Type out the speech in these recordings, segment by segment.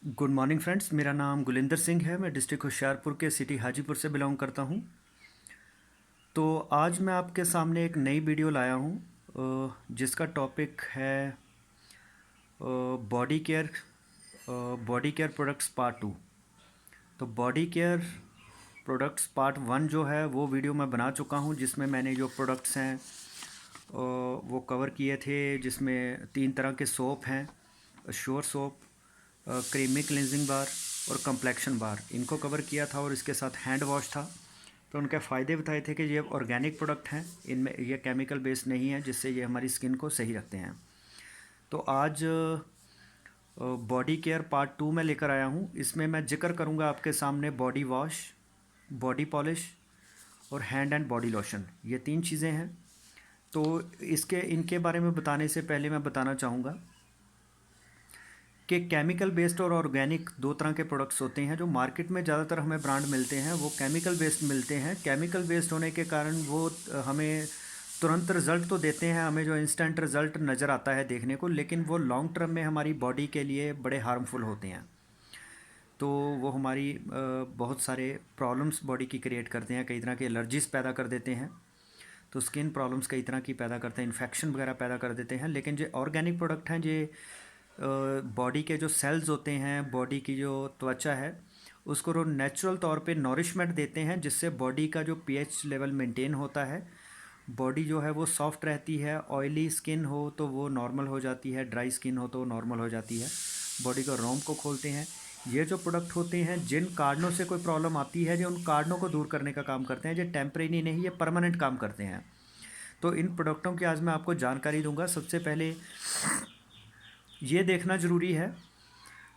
Good morning friends. मेरा नाम गुलिंदर सिंह है। मैं डिस्ट्रिक्ट होशियारपुर के सिटी हाजीपुर से बिलोंग करता हूँ। तो आज मैं आपके सामने एक नई वीडियो लाया हूँ जिसका टॉपिक है बॉडी केयर प्रोडक्ट्स पार्ट 2। तो बॉडी केयर प्रोडक्ट्स पार्ट 1 जो है वो वीडियो मैं बना चुका हूँ, जिसमें मैंने जो प्रोडक्ट्स हैं वो कवर किए थे, जिसमें 3 तरह के सोप हैं: श्योर सोप, क्रीमी क्लिनजिंग बार और कम्प्लेक्शन बार। इनको कवर किया था और इसके साथ हैंड वॉश था। तो उनके फ़ायदे बताए थे कि ये ऑर्गेनिक प्रोडक्ट हैं, इनमें ये केमिकल बेस्ड नहीं है, जिससे ये हमारी स्किन को सही रखते हैं। तो आज बॉडी केयर पार्ट 2 में लेकर आया हूँ। इसमें मैं जिक्र करूँगा आपके सामने बॉडी वॉश, बॉडी पॉलिश और हैंड एंड बॉडी लोशन। ये 3 चीज़ें हैं। तो इनके बारे में बताने से पहले मैं बताना चाहूँगा कि केमिकल बेस्ड और ऑर्गेनिक 2 तरह के प्रोडक्ट्स होते हैं। जो मार्केट में ज़्यादातर हमें ब्रांड मिलते हैं वो केमिकल बेस्ड मिलते हैं। केमिकल बेस्ड होने के कारण वो हमें तुरंत रिज़ल्ट तो देते हैं, हमें जो इंस्टेंट रिज़ल्ट नज़र आता है देखने को, लेकिन वो लॉन्ग टर्म में हमारी बॉडी के लिए बड़े हार्मफुल होते हैं। तो वो हमारी बहुत सारे प्रॉब्लम्स बॉडी की क्रिएट करते हैं, कई तरह के एलर्जीज़ पैदा कर देते हैं। तो स्किन प्रॉब्लम्स कई तरह की पैदा करते हैं, इन्फेक्शन वगैरह पैदा कर देते हैं। लेकिन जो ऑर्गेनिक प्रोडक्ट हैं, जो बॉडी के जो सेल्स होते हैं, बॉडी की जो त्वचा है, उसको वो नेचुरल तौर पे नॉरिशमेंट देते हैं, जिससे बॉडी का जो पीएच लेवल मेंटेन होता है। बॉडी जो है वो सॉफ्ट रहती है। ऑयली स्किन हो तो वो नॉर्मल हो जाती है, ड्राई स्किन हो तो वो नॉर्मल हो जाती है। बॉडी का रोम को खोलते हैं। ये जो प्रोडक्ट होते हैं, जिन कारणों से कोई प्रॉब्लम आती है, जो उन कारणों को दूर करने का काम करते हैं। जो टेम्परेरी नहीं, ये परमानेंट काम करते हैं। तो इन प्रोडक्टों की आज मैं आपको जानकारी दूंगा। सबसे पहले ये देखना ज़रूरी है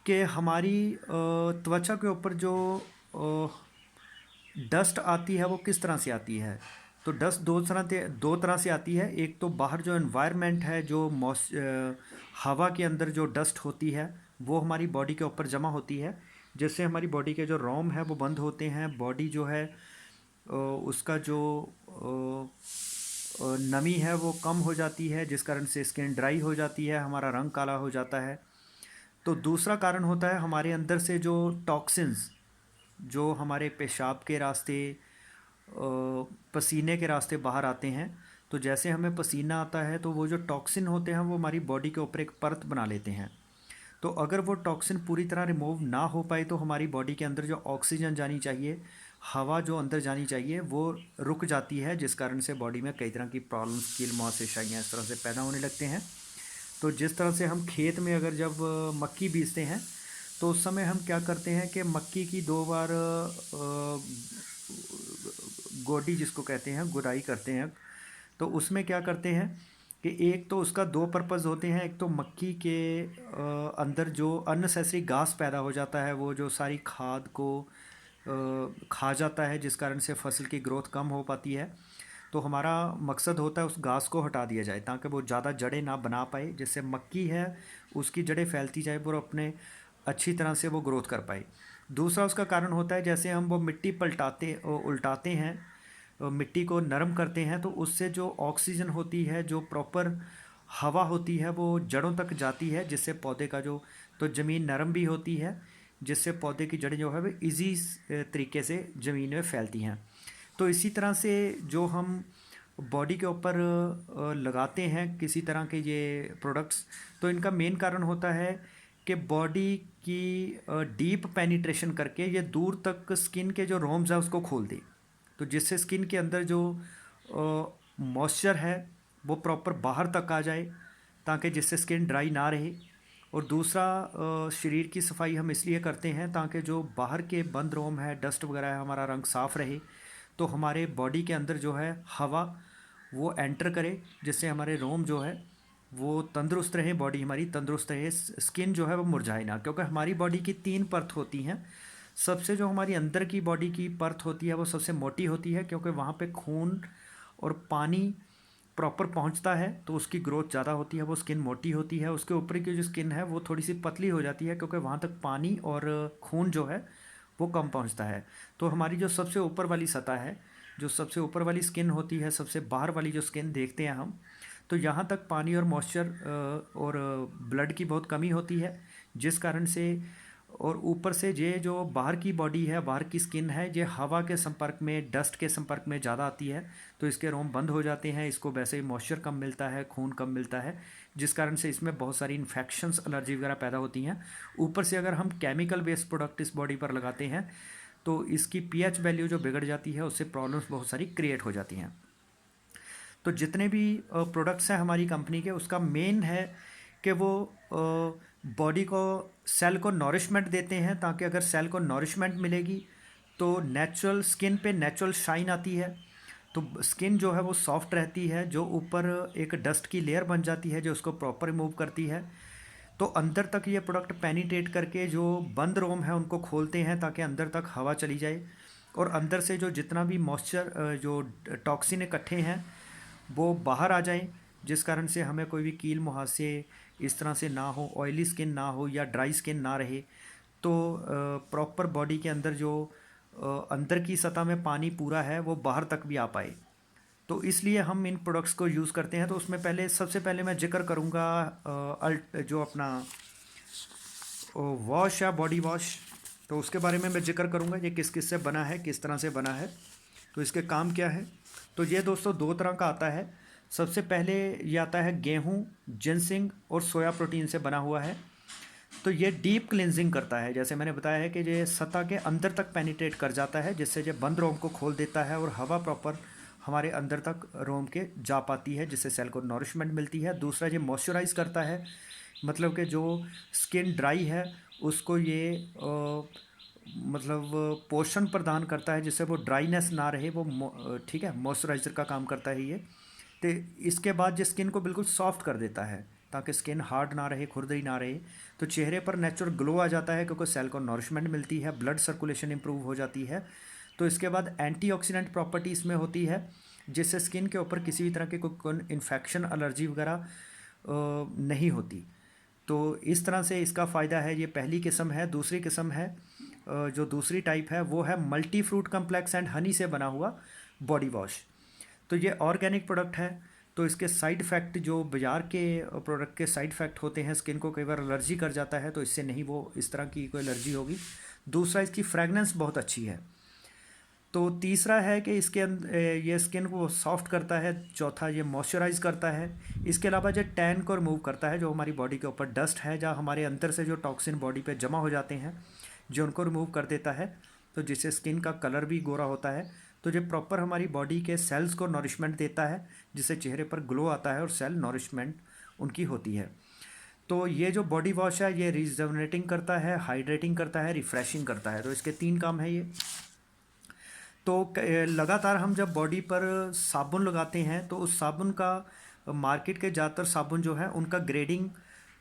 कि हमारी त्वचा के ऊपर जो डस्ट आती है वो किस तरह से आती है। तो डस्ट दो तरह से आती है। एक तो बाहर जो एनवायरनमेंट है, जो हवा के अंदर जो डस्ट होती है, वो हमारी बॉडी के ऊपर जमा होती है, जिससे हमारी बॉडी के जो रोम है वो बंद होते हैं। बॉडी जो है उसका जो नमी है वो कम हो जाती है, जिस कारण से स्किन ड्राई हो जाती है, हमारा रंग काला हो जाता है। तो दूसरा कारण होता है हमारे अंदर से जो टॉक्सिन्स, जो हमारे पेशाब के रास्ते, पसीने के रास्ते बाहर आते हैं। तो जैसे हमें पसीना आता है तो वो जो टॉक्सिन होते हैं वो हमारी बॉडी के ऊपर एक परत बना लेते हैं। तो अगर वो टॉक्सिन पूरी तरह रिमूव ना हो पाए तो हमारी बॉडी के अंदर जो ऑक्सीजन जानी चाहिए, हवा जो अंदर जानी चाहिए, वो रुक जाती है, जिस कारण से बॉडी में कई तरह की प्रॉब्लम्स, कील मुहासे, इस तरह से पैदा होने लगते हैं। तो जिस तरह से हम खेत में अगर जब मक्की बीजते हैं तो उस समय हम क्या करते हैं कि मक्की की 2 बार गोडी जिसको कहते हैं, गुड़ाई करते हैं। तो उसमें क्या करते हैं कि एक तो उसका 2 पर्पज़ होते हैं। एक तो मक्की के अंदर जो अननेसेसरी घास पैदा हो जाता है, वो जो सारी खाद को खा जाता है, जिस कारण से फसल की ग्रोथ कम हो पाती है। तो हमारा मकसद होता है उस घास को हटा दिया जाए, ताकि वो ज़्यादा जड़ें ना बना पाए, जिससे मक्की है उसकी जड़ें फैलती जाए और अपने अच्छी तरह से वो ग्रोथ कर पाए। दूसरा उसका कारण होता है, जैसे हम वो मिट्टी उल्टाते हैं, मिट्टी को नरम करते हैं, तो उससे जो ऑक्सीजन होती है, जो प्रॉपर हवा होती है, वो जड़ों तक जाती है, जिससे पौधे का जो, तो ज़मीन नरम भी होती है, जिससे पौधे की जड़ें जो है वो ईजी तरीके से ज़मीन में फैलती हैं। तो इसी तरह से जो हम बॉडी के ऊपर लगाते हैं किसी तरह के ये प्रोडक्ट्स, तो इनका मेन कारण होता है कि बॉडी की डीप पेनिट्रेशन करके ये दूर तक स्किन के जो रोम्स है उसको खोल दे। तो जिससे स्किन के अंदर जो मॉइस्चर है वो प्रॉपर बाहर तक आ जाए, ताकि जिससे स्किन ड्राई ना रहे। और दूसरा, शरीर की सफाई हम इसलिए करते हैं ताकि जो बाहर के बंद रोम है, डस्ट वगैरह है, हमारा रंग साफ़ रहे। तो हमारे बॉडी के अंदर जो है हवा वो एंटर करे, जिससे हमारे रोम जो है वो तंदुरुस्त रहे, बॉडी हमारी तंदुरुस्त रहे, स्किन जो है वो मुरझाए ना। क्योंकि हमारी बॉडी की 3 परत होती हैं। सबसे जो हमारी अंदर की बॉडी की परत होती है वो सबसे मोटी होती है, क्योंकि वहाँ पे खून और पानी प्रॉपर पहुँचता है, तो उसकी ग्रोथ ज़्यादा होती है, वो स्किन मोटी होती है। उसके ऊपर की जो स्किन है वो थोड़ी सी पतली हो जाती है, क्योंकि वहाँ तक पानी और खून जो है वो कम पहुँचता है। तो हमारी जो सबसे ऊपर वाली सतह है, जो सबसे ऊपर वाली स्किन होती है, सबसे बाहर वाली जो स्किन देखते हैं हम, तो यहाँ तक पानी और मॉइस्चर और ब्लड की बहुत कमी होती है, जिस कारण से और ऊपर से ये जो बाहर की बॉडी है, बाहर की स्किन है, ये हवा के संपर्क में, डस्ट के संपर्क में ज़्यादा आती है, तो इसके रोम बंद हो जाते हैं। इसको वैसे ही मॉइस्चर कम मिलता है, खून कम मिलता है, जिस कारण से इसमें बहुत सारी इन्फेक्शंस, एलर्जी वगैरह पैदा होती हैं। ऊपर से अगर हम केमिकल बेस्ड प्रोडक्ट इस बॉडी पर लगाते हैं तो इसकी पीएच वैल्यू जो बिगड़ जाती है, उससे प्रॉब्लम्स बहुत सारी क्रिएट हो जाती हैं। तो जितने भी प्रोडक्ट्स हैं हमारी कंपनी के, उसका मेन है कि वो बॉडी को, सेल को नॉरिशमेंट देते हैं, ताकि अगर सेल को नॉरिशमेंट मिलेगी तो नेचुरल स्किन पे नेचुरल शाइन आती है, तो स्किन जो है वो सॉफ्ट रहती है, जो ऊपर एक डस्ट की लेयर बन जाती है जो उसको प्रॉपर रिमूव करती है। तो अंदर तक ये प्रोडक्ट पेनिट्रेट करके जो बंद रोम है उनको खोलते हैं, ताकि अंदर तक हवा चली जाए और अंदर से जो जितना भी मॉइस्चर, जो टॉक्सिन इकट्ठे हैं, वो बाहर आ जाएं, जिस कारण से हमें कोई भी कील मुहासे इस तरह से ना हो, ऑयली स्किन ना हो या ड्राई स्किन ना रहे। तो प्रॉपर बॉडी के अंदर जो अंदर की सतह में पानी पूरा है वो बाहर तक भी आ पाए। तो इसलिए हम इन प्रोडक्ट्स को यूज़ करते हैं। तो उसमें पहले, सबसे पहले मैं जिक्र करूँगा जो अपना वॉश या बॉडी वॉश, तो उसके बारे में मैं जिक्र करूँगा, ये किस किस से बना है, किस तरह से बना है, तो इसके काम क्या है। तो ये दोस्तों दो तरह का आता है। सबसे पहले ये आता है गेहूँ, जिनसिंग और सोया प्रोटीन से बना हुआ है। तो ये डीप क्लिनजिंग करता है, जैसे मैंने बताया है कि ये सतह के अंदर तक पेनिट्रेट कर जाता है, जिससे ये बंद रोम को खोल देता है और हवा प्रॉपर हमारे अंदर तक रोम के जा पाती है, जिससे सेल को नॉरिशमेंट मिलती है। दूसरा, ये मॉइस्चराइज करता है, मतलब कि जो स्किन ड्राई है उसको ये मतलब पोषण प्रदान करता है, जिससे वो ड्राइनेस ना रहे, वो ठीक है, मॉइस्चराइज़र का काम करता है ये। तो इसके बाद ये स्किन को बिल्कुल सॉफ्ट कर देता है, ताकि स्किन हार्ड ना रहे, खुरदरी ना रहे। तो चेहरे पर नेचुरल ग्लो आ जाता है, क्योंकि सेल को नॉरिशमेंट मिलती है, ब्लड सर्कुलेशन इंप्रूव हो जाती है। तो इसके बाद एंटीऑक्सीडेंट प्रॉपर्टी इसमें होती है, जिससे स्किन के ऊपर किसी भी तरह के कोई इन्फेक्शन, एलर्जी वगैरह नहीं होती। तो इस तरह से इसका फ़ायदा है। ये पहली किस्म है। दूसरी किस्म है, जो दूसरी टाइप है वो है multi fruit complex and honey से बना हुआ बॉडी वॉश। तो ये ऑर्गेनिक प्रोडक्ट है। तो इसके साइड इफ़ेक्ट, जो बाज़ार के प्रोडक्ट के साइड इफ़ेक्ट होते हैं, स्किन को कई बार एलर्जी कर जाता है, तो इससे नहीं, वो इस तरह की कोई एलर्जी होगी। दूसरा, इसकी फ्रेगनेंस बहुत अच्छी है। तो तीसरा है कि इसके अंदर ये स्किन को सॉफ्ट करता है। चौथा, ये मॉइस्चराइज करता है। इसके अलावा ये टैन को रिमूव करता है, जो हमारी बॉडी के ऊपर डस्ट है, जहाँ हमारे अंदर से जो टॉक्सिन बॉडी पे जमा हो जाते हैं, जो उनको रिमूव कर देता है, तो जिससे स्किन का कलर भी गोरा होता है। तो ये प्रॉपर हमारी बॉडी के सेल्स को नॉरिशमेंट देता है, जिससे चेहरे पर ग्लो आता है और सेल नॉरिशमेंट उनकी होती है। तो ये जो बॉडी वॉश है, ये रिजर्वनेटिंग करता है, हाइड्रेटिंग करता है, रिफ़्रेशिंग करता है। तो इसके 3 काम है ये। तो लगातार हम जब बॉडी पर साबुन लगाते हैं, तो उस साबुन का, मार्केट के ज़्यादातर साबुन जो है उनका ग्रेडिंग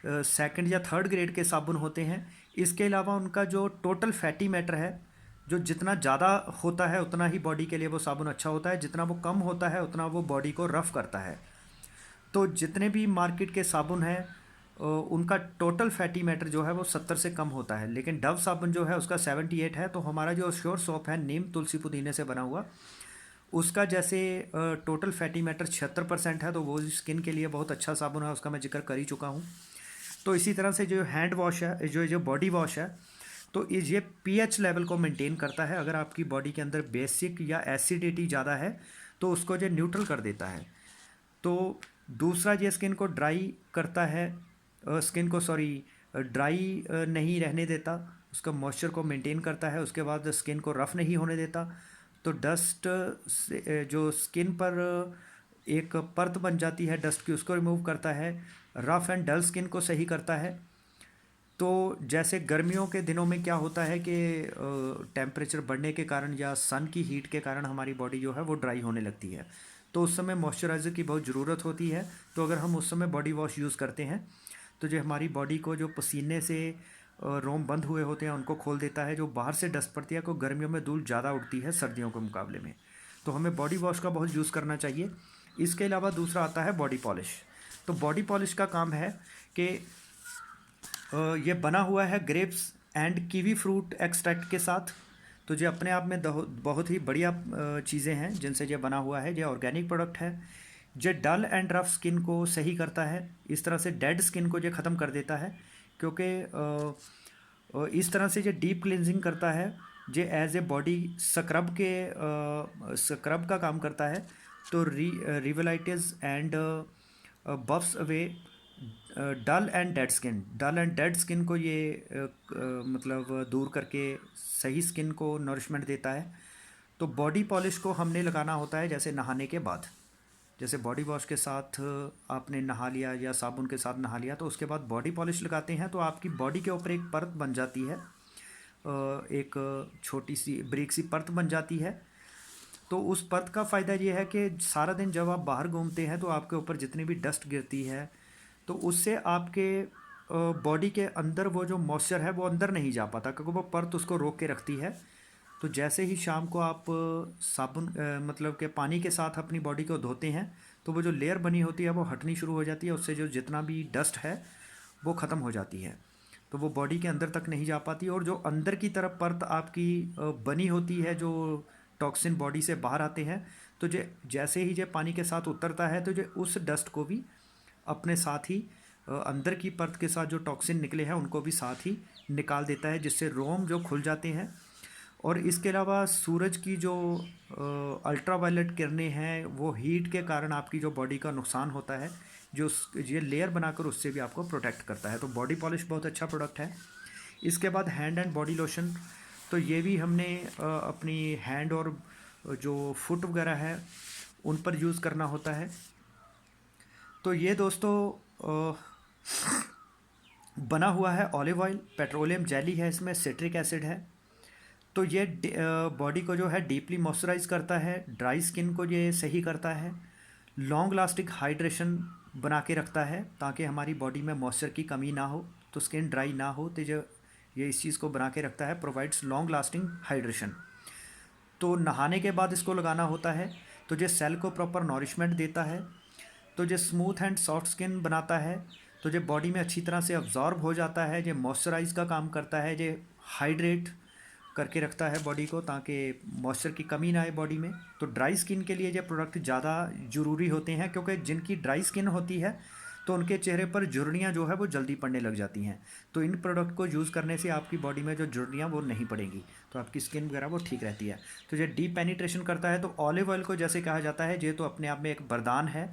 सेकंड या थर्ड ग्रेड के साबुन होते हैं। इसके अलावा उनका जो टोटल फैटी मैटर है, जो जितना ज़्यादा होता है उतना ही बॉडी के लिए वो साबुन अच्छा होता है, जितना वो कम होता है उतना वो बॉडी को रफ़ करता है। तो जितने भी मार्केट के साबुन हैं, उनका टोटल फैटी मैटर जो है वो 70 से कम होता है, लेकिन डव साबुन जो है उसका 78 है। तो हमारा जो श्योर सोप है, नीम तुलसी पुदीने से बना हुआ, उसका जैसे टोटल फैटी मैटर 76% है, तो वो स्किन के लिए बहुत अच्छा साबुन है, उसका मैं जिक्र कर ही चुका हूँ। तो इसी तरह से जो हैंड वॉश है, जो जो बॉडी वॉश है, तो ये पीएच लेवल को मेंटेन करता है। अगर आपकी बॉडी के अंदर बेसिक या एसिडिटी ज़्यादा है, तो उसको जो न्यूट्रल कर देता है। तो दूसरा, ये स्किन को ड्राई करता है, स्किन को ड्राई नहीं रहने देता, उसका मॉइस्चर को मेंटेन करता है। उसके बाद स्किन को रफ़ नहीं होने देता। तो डस्ट से जो स्किन पर एक परत बन जाती है डस्ट की, उसको रिमूव करता है। रफ़ एंड डल स्किन को सही करता है। तो जैसे गर्मियों के दिनों में क्या होता है कि टेम्परेचर बढ़ने के कारण या सन की हीट के कारण हमारी बॉडी जो है वो ड्राई होने लगती है, तो उस समय मॉइस्चराइज़र की बहुत ज़रूरत होती है। तो अगर हम उस समय बॉडी वॉश यूज़ करते हैं, तो जो हमारी बॉडी को, जो पसीने से रोम बंद हुए होते हैं, उनको खोल देता है। जो बाहर से डस्ट पड़ती है, को गर्मियों में धूल ज़्यादा उड़ती है सर्दियों के मुकाबले में, तो हमें बॉडी वॉश का बहुत यूज़ करना चाहिए। इसके अलावा दूसरा आता है बॉडी पॉलिश। तो बॉडी पॉलिश का काम है कि ये बना हुआ है grapes and kiwi fruit extract के साथ। तो ये अपने आप में बहुत ही बढ़िया चीज़ें हैं जिनसे ये बना हुआ है। ये ऑर्गेनिक प्रोडक्ट है। ये डल एंड रफ स्किन को सही करता है। इस तरह से डेड स्किन को ये ख़त्म कर देता है, क्योंकि और इस तरह से ये डीप क्लिनजिंग करता है, ये एज ए बॉडी स्क्रब का काम करता है। तो revitalises and buffs away dull and dead skin को ये मतलब दूर करके सही स्किन को नरिशमेंट देता है। तो बॉडी पॉलिश को हमने लगाना होता है जैसे नहाने के बाद, जैसे बॉडी वॉश के साथ आपने नहा लिया या साबुन के साथ नहा लिया, तो उसके बाद बॉडी पॉलिश लगाते हैं तो आपकी बॉडी के ऊपर एक परत बन जाती है, एक छोटी सी ब्रिक सी परत बन जाती है। तो उस परत का फ़ायदा ये है कि सारा दिन जब आप बाहर घूमते हैं तो आपके ऊपर जितनी भी डस्ट गिरती है तो उससे आपके बॉडी के अंदर वो जो मॉइस्चर है वो अंदर नहीं जा पाता, क्योंकि वो परत उसको रोक के रखती है। तो जैसे ही शाम को आप साबुन मतलब के पानी के साथ अपनी बॉडी को धोते हैं तो वो जो लेयर बनी होती है वो हटनी शुरू हो जाती है, उससे जो जितना भी डस्ट है वो ख़त्म हो जाती है। तो वो बॉडी के अंदर तक नहीं जा पाती, और जो अंदर की तरफ परत आपकी बनी होती है, जो टॉक्सिन बॉडी से बाहर आते हैं, तो जो जैसे ही जो पानी के साथ उतरता है तो जो उस डस्ट को भी अपने साथ ही अंदर की परत के साथ जो टॉक्सिन निकले हैं उनको भी साथ ही निकाल देता है, जिससे रोम जो खुल जाते हैं। और इसके अलावा सूरज की जो अल्ट्रा वायलेट किरणें हैं वो हीट के कारण आपकी जो बॉडी का नुकसान होता है, जो ये लेयर बनाकर उससे भी आपको प्रोटेक्ट करता है। तो बॉडी पॉलिश बहुत अच्छा प्रोडक्ट है। इसके बाद हैंड एंड बॉडी लोशन, तो ये भी हमने अपनी हैंड और जो फुट वगैरह है उन पर यूज़ करना होता है। तो ये दोस्तों बना हुआ है ऑलिव ऑयल, पेट्रोलियम जेली है, इसमें सिट्रिक एसिड है। तो ये बॉडी को जो है डीपली मॉइस्चराइज करता है, ड्राई स्किन को ये सही करता है, लॉन्ग लास्टिंग हाइड्रेशन बना के रखता है ताकि हमारी बॉडी में मॉइस्चर की कमी ना हो, तो स्किन ड्राई ना हो, तो जो ये इस चीज़ को बना के रखता है, प्रोवाइड्स लॉन्ग लास्टिंग हाइड्रेशन। तो नहाने के बाद इसको लगाना होता है तो ये सेल को प्रॉपर नॉरिशमेंट देता है, तो ये स्मूथ एंड सॉफ्ट स्किन बनाता है, तो ये बॉडी में अच्छी तरह से अब्जॉर्ब हो जाता है, ये मॉइस्चराइज का काम करता है, ये हाइड्रेट करके रखता है बॉडी को ताकि मॉइस्चर की कमी ना आए बॉडी में। तो ड्राई स्किन के लिए ये प्रोडक्ट ज़्यादा ज़रूरी होते हैं, क्योंकि जिनकी ड्राई स्किन होती है तो उनके चेहरे पर झुर्रियाँ जो है वो जल्दी पड़ने लग जाती हैं। तो इन प्रोडक्ट को यूज़ करने से आपकी बॉडी में जो झुर्रियाँ वो नहीं पड़ेंगी, तो आपकी स्किन वगैरह वो ठीक रहती है। तो ये डीप पेनिट्रेशन करता है। तो ऑलिव ऑयल को जैसे कहा जाता है ये तो अपने आप में एक वरदान है,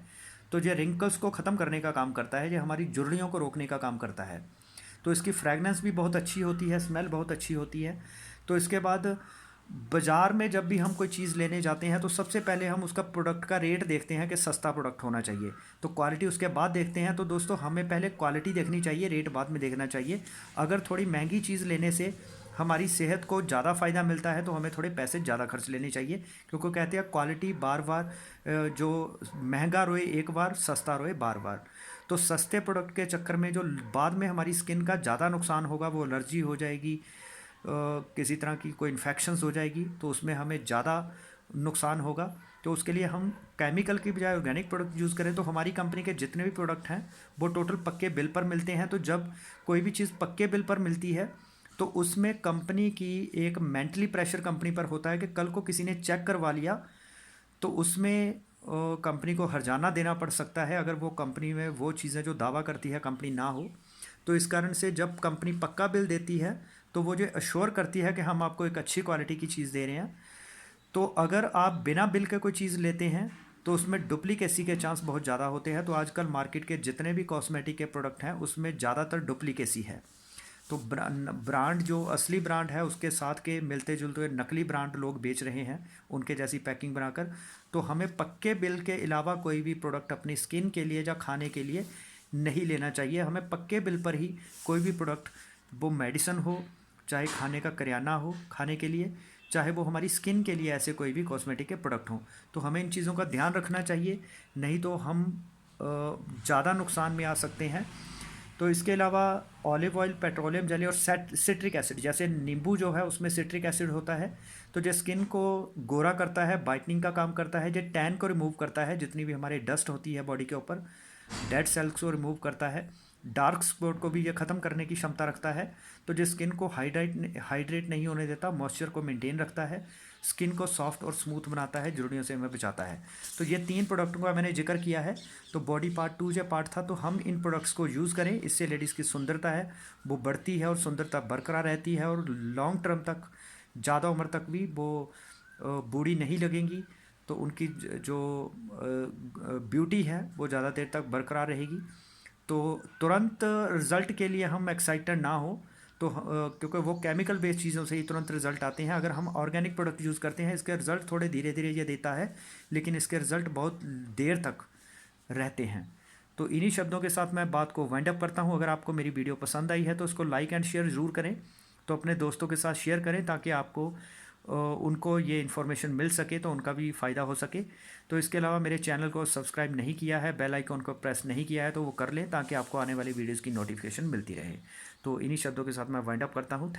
तो ये रिंकल्स को ख़त्म करने का काम करता है, ये हमारी झुर्रियों को रोकने का काम करता है। तो इसकी फ्रैगनेंस भी बहुत अच्छी होती है, स्मेल बहुत अच्छी होती है। तो इसके बाद बाज़ार में जब भी हम कोई चीज़ लेने जाते हैं तो सबसे पहले हम उसका प्रोडक्ट का रेट देखते हैं कि सस्ता प्रोडक्ट होना चाहिए, तो क्वालिटी उसके बाद देखते हैं। तो दोस्तों हमें पहले क्वालिटी देखनी चाहिए, रेट बाद में देखना चाहिए। अगर थोड़ी महंगी चीज़ लेने से हमारी सेहत को ज़्यादा फ़ायदा मिलता है तो हमें थोड़े पैसे ज़्यादा खर्च लेने चाहिए, क्योंकि कहते हैं क्वालिटी बार बार जो महंगा रोए एक बार, सस्ता रोए बार बार। तो सस्ते प्रोडक्ट के चक्कर में जो बाद में हमारी स्किन का ज़्यादा नुकसान होगा, वो एलर्जी हो जाएगी, किसी तरह की कोई इन्फेक्शंस हो जाएगी, तो उसमें हमें ज़्यादा नुकसान होगा। तो उसके लिए हम केमिकल की बजाय ऑर्गेनिक प्रोडक्ट यूज़ करें। तो हमारी कंपनी के जितने भी प्रोडक्ट हैं वो टोटल पक्के बिल पर मिलते हैं। तो जब कोई भी चीज़ पक्के बिल पर मिलती है तो उसमें कंपनी की एक मेंटली प्रेशर कंपनी पर होता है कि कल को किसी ने चेक करवा लिया तो उसमें कंपनी को हर्जाना देना पड़ सकता है, अगर वो कंपनी में वो चीज़ें जो दावा करती है कंपनी ना हो। तो इस कारण से जब कंपनी पक्का बिल देती है तो वो जो अश्योर करती है कि हम आपको एक अच्छी क्वालिटी की चीज़ दे रहे हैं। तो अगर आप बिना बिल के कोई चीज़ लेते हैं तो उसमें डुप्लीकेसी के चांस बहुत ज़्यादा होते हैं। तो आजकल मार्केट के जितने भी कॉस्मेटिक के प्रोडक्ट हैं उसमें ज़्यादातर डुप्लीकेसी है। तो ब्रांड जो असली ब्रांड है उसके साथ के मिलते जुलते हुए नकली ब्रांड लोग बेच रहे हैं उनके जैसी पैकिंग बनाकर। तो हमें पक्के बिल के अलावा कोई भी प्रोडक्ट अपनी स्किन के लिए या खाने के लिए नहीं लेना चाहिए। हमें पक्के बिल पर ही कोई भी प्रोडक्ट, वो मेडिसिन हो, चाहे खाने का करियाना हो खाने के लिए, चाहे वो हमारी स्किन के लिए ऐसे कोई भी कॉस्मेटिक के प्रोडक्ट हों, तो हमें इन चीज़ों का ध्यान रखना चाहिए, नहीं तो हम ज़्यादा नुकसान में आ सकते हैं। तो इसके अलावा ऑलिव ऑयल, पेट्रोलियम जेली और सिट्रिक एसिड, जैसे नींबू जो है उसमें सिट्रिक एसिड होता है, तो जो स्किन को गोरा करता है, वाइटनिंग का काम करता है, जो टैन को रिमूव करता है, जितनी भी हमारी डस्ट होती है बॉडी के ऊपर, डेड सेल्स को रिमूव करता है, डार्क स्पॉट को भी ये ख़त्म करने की क्षमता रखता है। तो जो स्किन को हाइड्रेट नहीं होने देता, मॉइस्चर को मेंटेन रखता है। स्किन को सॉफ्ट और स्मूथ बनाता है, झुर्रियों से हमें बचाता है। तो ये 3 प्रोडक्टों का मैंने जिक्र किया है। तो बॉडी पार्ट 2 जो पार्ट था, तो हम इन प्रोडक्ट्स को यूज़ करें, इससे लेडीज़ की सुंदरता है वो बढ़ती है और सुंदरता बरकरार रहती है, और लॉन्ग टर्म तक, ज़्यादा उम्र तक भी वो बूढ़ी नहीं लगेंगी। तो उनकी जो ब्यूटी है वो ज़्यादा देर तक बरकरार रहेगी। तो तुरंत रिज़ल्ट के लिए हम एक्साइटेड ना हो, तो क्योंकि वो केमिकल बेस्ड चीज़ों से ही तुरंत रिज़ल्ट आते हैं। अगर हम ऑर्गेनिक प्रोडक्ट यूज़ करते हैं, इसके रिज़ल्ट थोड़े धीरे धीरे ये देता है, लेकिन इसके रिज़ल्ट बहुत देर तक रहते हैं। तो इन्हीं शब्दों के साथ मैं बात को वाइंड अप करता हूँ। अगर आपको मेरी वीडियो पसंद आई है तो उसको लाइक एंड शेयर ज़रूर करें। तो अपने दोस्तों के साथ शेयर करें ताकि आपको उनको ये इन्फॉर्मेशन मिल सके, तो उनका भी फ़ायदा हो सके। तो इसके अलावा मेरे चैनल को सब्सक्राइब नहीं किया है, बेल आइकन को प्रेस नहीं किया है, तो वो कर लें ताकि आपको आने वाली वीडियोज़ की नोटिफिकेशन मिलती रहे। तो इन्हीं शब्दों के साथ मैं वाइंड अप करता हूँ। थैंक